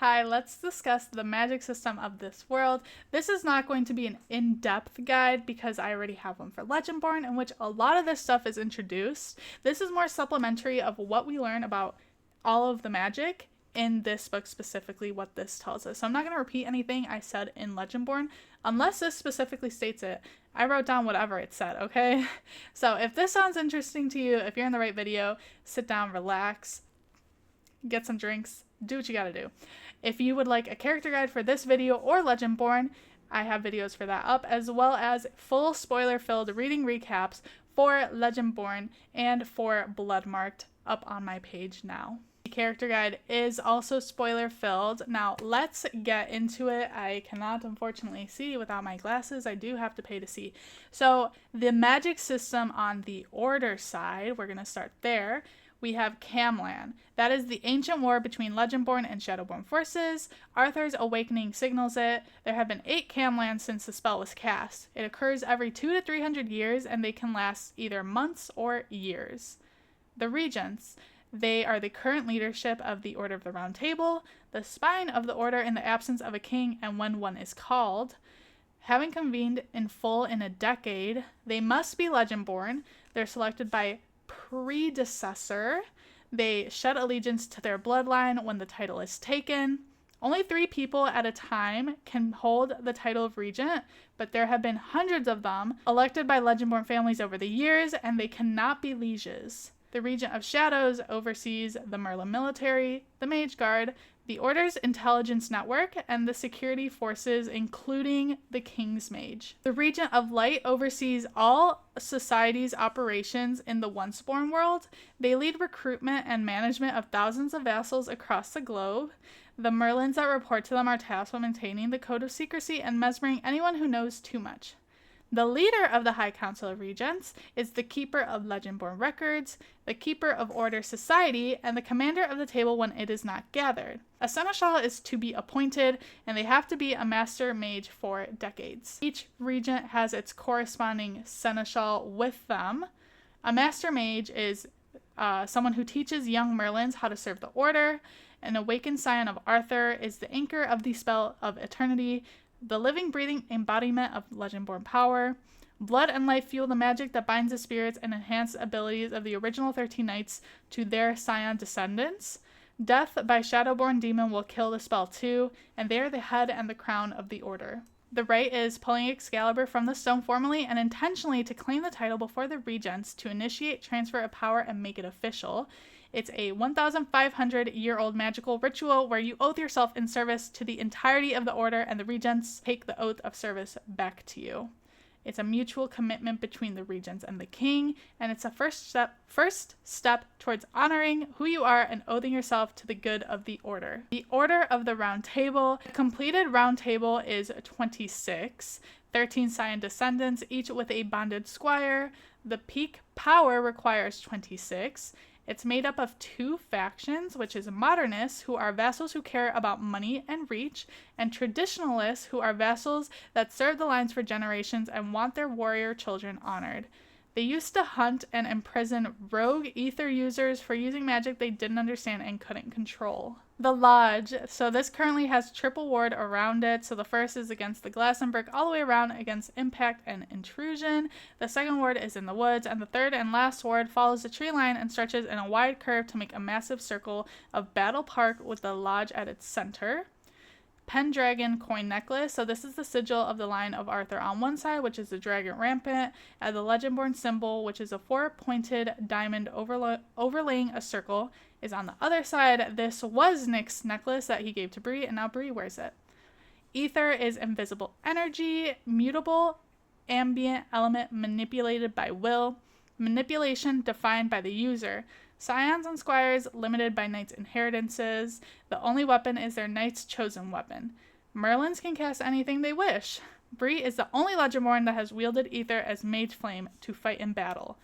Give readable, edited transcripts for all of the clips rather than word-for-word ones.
Hi, let's discuss the magic system of this world. This is not going to be an in-depth guide because I already have one for Legendborn in which a lot of this stuff is introduced. This is more supplementary of what we learn about all of the magic in this book, specifically what this tells us. So I'm not going to repeat anything I said in Legendborn unless this specifically states it. I wrote down whatever it said, okay? So if this sounds interesting to you, if you're in the right video, sit down, relax, get some drinks, do what you gotta do. If you would like a character guide for this video or Legendborn, I have videos for that up, as well as full spoiler-filled reading recaps for Legendborn and for Bloodmarked up on my page now. The character guide is also spoiler-filled. Now, let's get into it. I cannot, unfortunately, see without my glasses. I do have to pay to see. So, the magic system on the Order side, we're going to start there. We have Camlan. That is the ancient war between Legendborn and Shadowborn forces. Arthur's awakening signals it. There have been 8 Camlans since the spell was cast. It occurs every 200 to 300 years, and they can last either months or years. The Regents. They are the current leadership of the Order of the Round Table, the spine of the Order in the absence of a king and when one is called. Having convened in full in a decade, they must be Legendborn. They're selected by predecessor. They shed allegiance to their bloodline when the title is taken. Only 3 people at a time can hold the title of regent, but there have been hundreds of them elected by Legendborn families over the years, and they cannot be lieges. The Regent of Shadows oversees the Merlin military, the Mage Guard, the Order's intelligence network, and the security forces, including the King's Mage. The Regent of Light oversees all society's operations in the Onceborn world. They lead recruitment and management of thousands of vassals across the globe. The Merlins that report to them are tasked with maintaining the code of secrecy and mesmering anyone who knows too much. The leader of the High Council of Regents is the Keeper of Legendborn Records, the Keeper of Order Society, and the Commander of the Table when it is not gathered. A Seneschal is to be appointed, and they have to be a Master Mage for decades. Each Regent has its corresponding Seneschal with them. A Master Mage is someone who teaches young Merlins how to serve the Order. An Awakened Scion of Arthur is the anchor of the Spell of Eternity, the living, breathing embodiment of Legendborn power. Blood and life fuel the magic that binds the spirits and enhance the abilities of the original 13 knights to their scion descendants. Death by Shadowborn demon will kill the spell too, and they are the head and the crown of the Order. The rite is pulling Excalibur from the stone formally and intentionally to claim the title before the Regents to initiate transfer of power and make it official. It's a 1,500-year-old magical ritual where you oath yourself in service to the entirety of the Order, and the Regents take the oath of service back to you. It's a mutual commitment between the Regents and the King, and it's a first step towards honoring who you are and oathing yourself to the good of the Order. The Order of the Round Table. The completed Round Table is 26, 13 scion descendants, each with a bonded squire. The peak power requires 26. It's made up of 2 factions, which is modernists, who are vassals who care about money and reach, and traditionalists, who are vassals that serve the lines for generations and want their warrior children honored. They used to hunt and imprison rogue ether users for using magic they didn't understand and couldn't control. The Lodge. So this currently has triple ward around it. So the first is against the glass and brick all the way around against impact and intrusion. The second ward is in the woods, and the third and last ward follows the tree line and stretches in a wide curve to make a massive circle of Battle Park with the Lodge at its center. Pendragon coin necklace. So this is the sigil of the line of Arthur on one side, which is the dragon rampant, and the Legendborn symbol, which is a 4-pointed diamond overlaying a circle, is on the other side. This was Nick's necklace that he gave to Bree, and now Bree wears it. Ether is invisible energy, mutable, ambient element manipulated by will, manipulation defined by the user. Scions and squires limited by knights' inheritances. The only weapon is their knight's chosen weapon. Merlins can cast anything they wish. Bree is the only Legendborn that has wielded Ether as Mage Flame to fight in battle.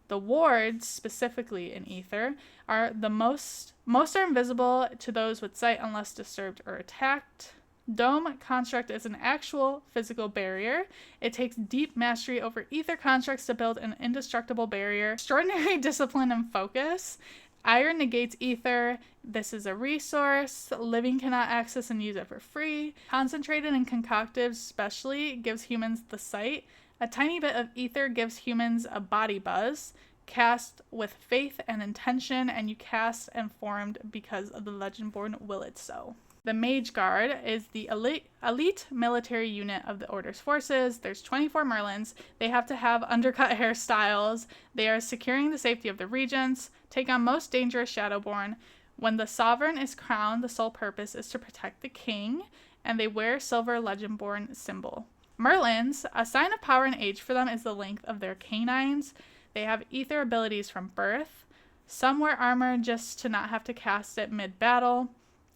The wards, specifically in Ether, are the most are invisible to those with sight unless disturbed or attacked. Dome construct is an actual physical barrier. It takes deep mastery over ether constructs to build an indestructible barrier. Extraordinary discipline and focus. Iron negates ether. This is a resource. Living cannot access and use it for free. Concentrated and concocted especially gives humans the sight. A tiny bit of ether gives humans a body buzz. Cast with faith and intention, and you cast and formed because of the Legendborn will it so. The Mage Guard is the elite military unit of the Order's forces. There's 24 Merlins. They have to have undercut hairstyles. They are securing the safety of the regents, take on most dangerous Shadowborn. When the sovereign is crowned, the sole purpose is to protect the king, and they wear silver Legendborn symbol. Merlins, a sign of power and age for them is the length of their canines. They have ether abilities from birth. Some wear armor just to not have to cast it mid-battle.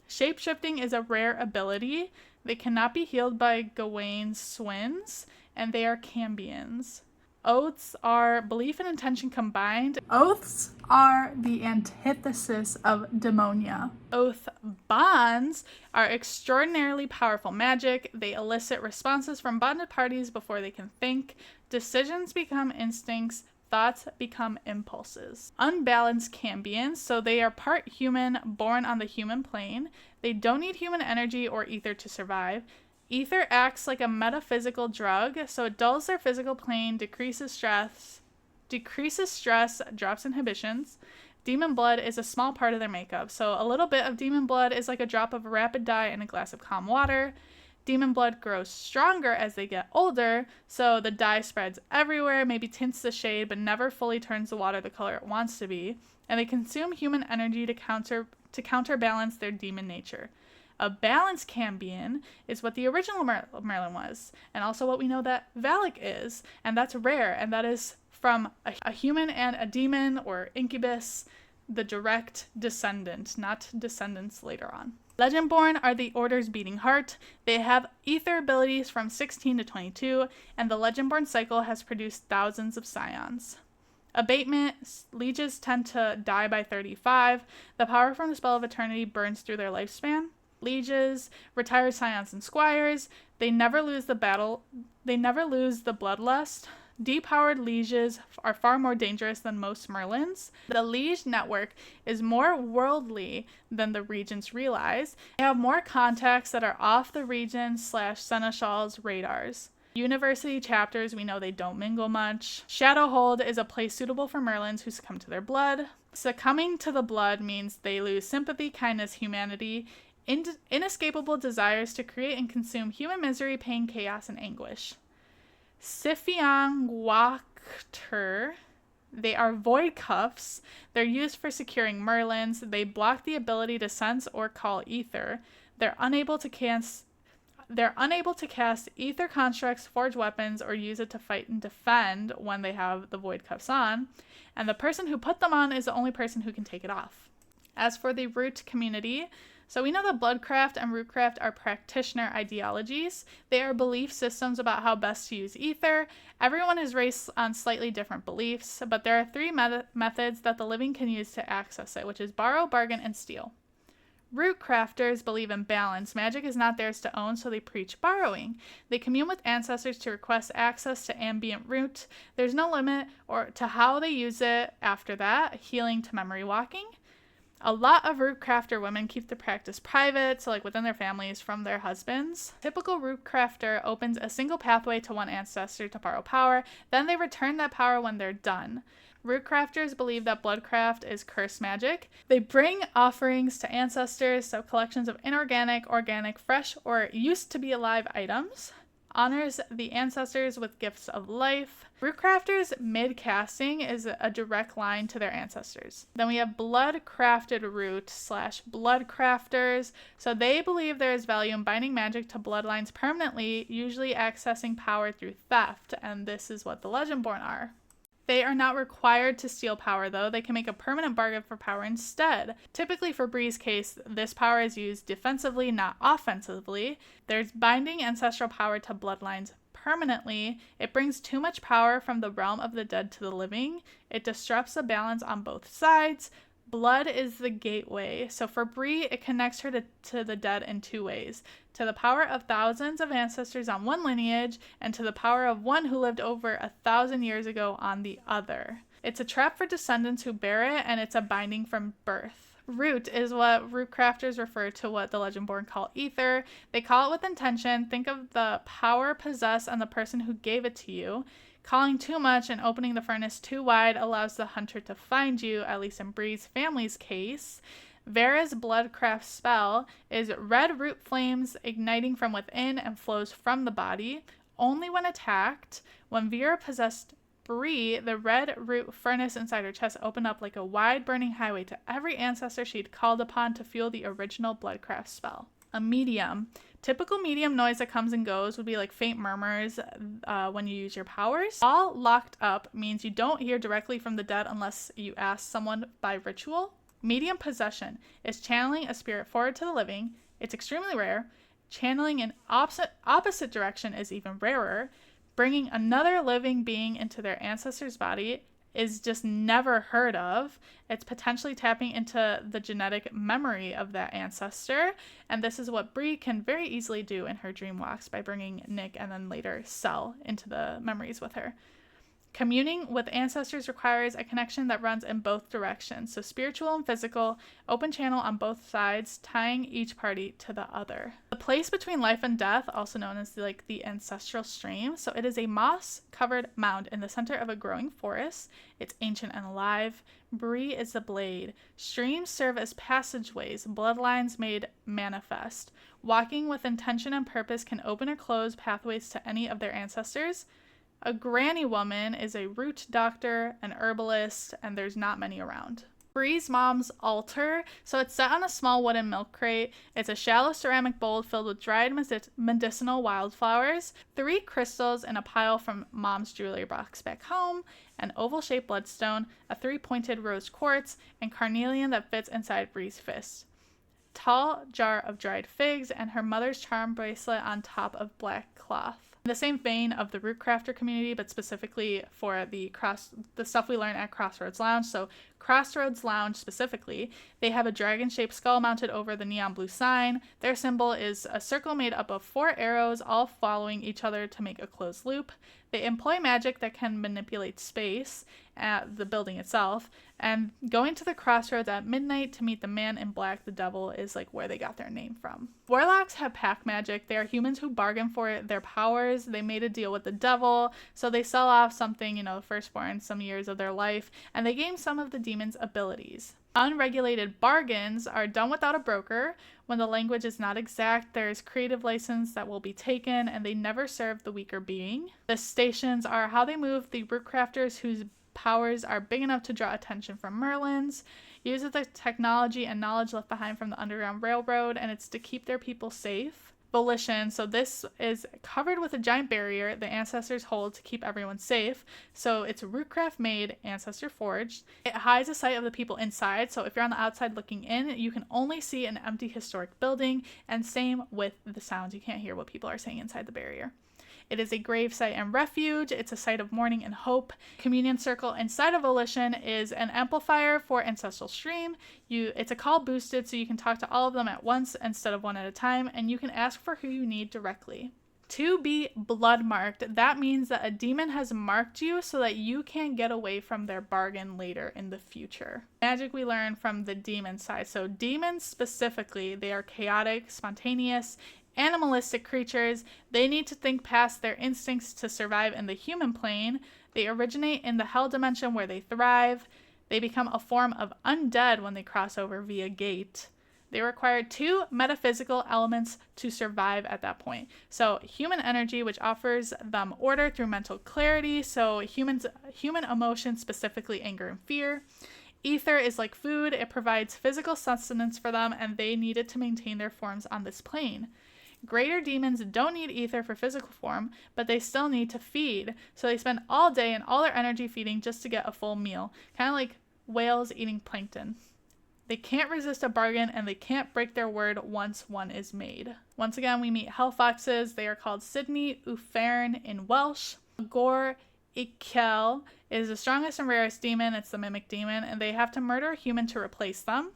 Shapeshifting is a rare ability. They cannot be healed by Gawain's swins, and they are Cambions. Oaths are belief and intention combined. Oaths are the antithesis of Demonia. Oath bonds are extraordinarily powerful magic. They elicit responses from bonded parties before they can think. Decisions become instincts. Thoughts become impulses. Unbalanced Cambions, so they are part human, born on the human plane. They don't need human energy or ether to survive. Ether acts like a metaphysical drug, so it dulls their physical plane, decreases stress, drops inhibitions. Demon blood is a small part of their makeup, so a little bit of demon blood is like a drop of rapid dye in a glass of calm water. Demon blood grows stronger as they get older, so the dye spreads everywhere, maybe tints the shade, but never fully turns the water the color it wants to be. And they consume human energy to counterbalance their demon nature. A balanced Cambion is what the original Merlin was, and also what we know that Valak is, and that's rare, and that is from a human and a demon, or incubus, the direct descendant, not descendants later on. Legendborn are the Order's beating heart. They have ether abilities from 16 to 22, and the Legendborn cycle has produced thousands of scions. Abatement, lieges tend to die by 35. The power from the Spell of Eternity burns through their lifespan. Lieges, retired scions and squires, they never lose the bloodlust. Depowered lieges are far more dangerous than most Merlins. The liege network is more worldly than the regents realize. They have more contacts that are off the regents/seneschal's radars. University chapters, we know they don't mingle much. Shadowhold is a place suitable for Merlins who succumb to their blood. Succumbing to the blood means they lose sympathy, kindness, humanity, inescapable desires to create and consume human misery, pain, chaos, and anguish. Siphiang Wakter, they are void cuffs. They're used for securing Merlins. They block the ability to sense or call ether. They're unable to cast ether constructs, forge weapons, or use it to fight and defend when they have the void cuffs on. And the person who put them on is the only person who can take it off. As for the root community, so we know that Bloodcraft and Rootcraft are practitioner ideologies. They are belief systems about how best to use ether. Everyone is raised on slightly different beliefs, but there are three methods that the living can use to access it, which is borrow, bargain, and steal. Rootcrafters believe in balance. Magic is not theirs to own, so they preach borrowing. They commune with ancestors to request access to ambient root. There's no limit to how they use it after that, healing to memory walking. A lot of Rootcrafter women keep the practice private, so like within their families, from their husbands. Typical Rootcrafter opens a single pathway to one ancestor to borrow power, then they return that power when they're done. Rootcrafters believe that Bloodcraft is cursed magic. They bring offerings to ancestors, so collections of inorganic, organic, fresh, or used to be alive items. Honors the ancestors with gifts of life. Rootcrafters mid-casting is a direct line to their ancestors. Then we have Bloodcrafted Root/Bloodcrafters. So they believe there is value in binding magic to bloodlines permanently, usually accessing power through theft, and this is what the Legendborn are. They are not required to steal power, though. They can make a permanent bargain for power instead. Typically, for Bree's case, this power is used defensively, not offensively. There's binding ancestral power to bloodlines permanently. It brings too much power from the realm of the dead to the living. It disrupts the balance on both sides. Blood is the gateway. So for Bree, it connects her to the dead in two ways. To the power of thousands of ancestors on one lineage, and to the power of one who lived over 1,000 years ago on the other. It's a trap for descendants who bear it, and it's a binding from birth. Root is what root crafters refer to what the Legendborn call ether. They call it with intention. Think of the power possessed on the person who gave it to you. Calling too much and opening the furnace too wide allows the hunter to find you, at least in Bree's family's case. Vera's Bloodcraft spell is red root flames igniting from within and flows from the body. Only when attacked. When Vera possessed Bree, the red root furnace inside her chest opened up like a wide burning highway to every ancestor she'd called upon to fuel the original Bloodcraft spell. A medium. Typical medium noise that comes and goes would be like faint murmurs when you use your powers. All locked up means you don't hear directly from the dead unless you ask someone by ritual. Medium possession is channeling a spirit forward to the living. It's extremely rare. Channeling in opposite direction is even rarer. Bringing another living being into their ancestor's body is just never heard of. It's potentially tapping into the genetic memory of that ancestor, and this is what Bree can very easily do in her dream walks by bringing Nick and then later Cell into the memories with her. Communing with ancestors requires a connection that runs in both directions, so spiritual and physical, open channel on both sides, tying each party to the other. The place between life and death, also known as the ancestral stream, so it is a moss-covered mound in the center of a growing forest. It's ancient and alive. Bree is the blade. Streams serve as passageways, bloodlines made manifest. Walking with intention and purpose can open or close pathways to any of their ancestors. A granny woman is a root doctor, an herbalist, and there's not many around. Bree's mom's altar. So it's set on a small wooden milk crate. It's a shallow ceramic bowl filled with dried medicinal wildflowers, 3 crystals in a pile from mom's jewelry box back home, an oval-shaped bloodstone, a 3-pointed rose quartz, and carnelian that fits inside Bree's fist. Tall jar of dried figs, and her mother's charm bracelet on top of black cloth. In the same vein of the Root Crafter community, but specifically for the stuff we learn at Crossroads Lounge. So Crossroads Lounge specifically, they have a dragon-shaped skull mounted over the neon blue sign. Their symbol is a circle made up of 4 arrows, all following each other to make a closed loop. They employ magic that can manipulate space at the building itself, and going to the crossroads at midnight to meet the man in black, the devil, is like where they got their name from. Warlocks have pack magic. They are humans who bargain for their powers. They made a deal with the devil, so they sell off something, the firstborn, some years of their life, and they gain some of the demon's abilities. Unregulated bargains are done without a broker. When the language is not exact, there is creative license that will be taken, and they never serve the weaker being. The stations are how they move the root crafters whose powers are big enough to draw attention from Merlins. Uses the technology and knowledge left behind from the Underground Railroad, and it's to keep their people safe. Volition, so this is covered with a giant barrier the ancestors hold to keep everyone safe. So it's rootcraft made, ancestor forged. It hides the sight of the people inside, so if you're on the outside looking in, you can only see an empty historic building, and same with the sounds. You can't hear what people are saying inside the barrier. It is a gravesite and refuge. It's a site of mourning and hope. Communion circle inside of Volition is an amplifier for ancestral stream. It's a call boosted, so you can talk to all of them at once instead of one at a time, and you can ask for who you need directly. To be bloodmarked, that means that a demon has marked you so that you can't get away from their bargain later in the future. Magic we learn from the demon side. So demons specifically, they are chaotic, spontaneous, animalistic creatures. They need to think past their instincts to survive in the human plane. They originate in the hell dimension where they thrive. They become a form of undead when they cross over via gate. They require 2 metaphysical elements to survive at that point. So human energy, which offers them order through mental clarity. So human emotions, specifically anger and fear. Ether is like food. It provides physical sustenance for them, and they need it to maintain their forms on this plane. Greater demons don't need ether for physical form, but they still need to feed. So they spend all day and all their energy feeding just to get a full meal. Kind of like whales eating plankton. They can't resist a bargain, and they can't break their word once one is made. Once again, we meet hellfoxes. They are called Sydney Ufern in Welsh. Gor Ikel is the strongest and rarest demon. It's the mimic demon, and they have to murder a human to replace them.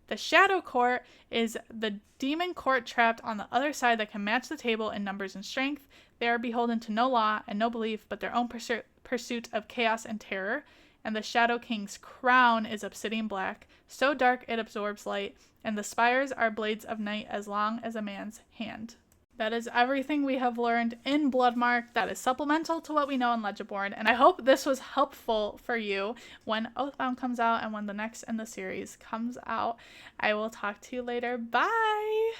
The Shadow Court is the demon court trapped on the other side that can match the table in numbers and strength. They are beholden to no law and no belief, but their own pursuit of chaos and terror. and the Shadow King's crown is obsidian black, so dark it absorbs light, and the spires are blades of night as long as a man's hand. That is everything we have learned in Bloodmarked that is supplemental to what we know in Legendborn, and I hope this was helpful for you when Oathbound comes out and when the next in the series comes out. I will talk to you later. Bye!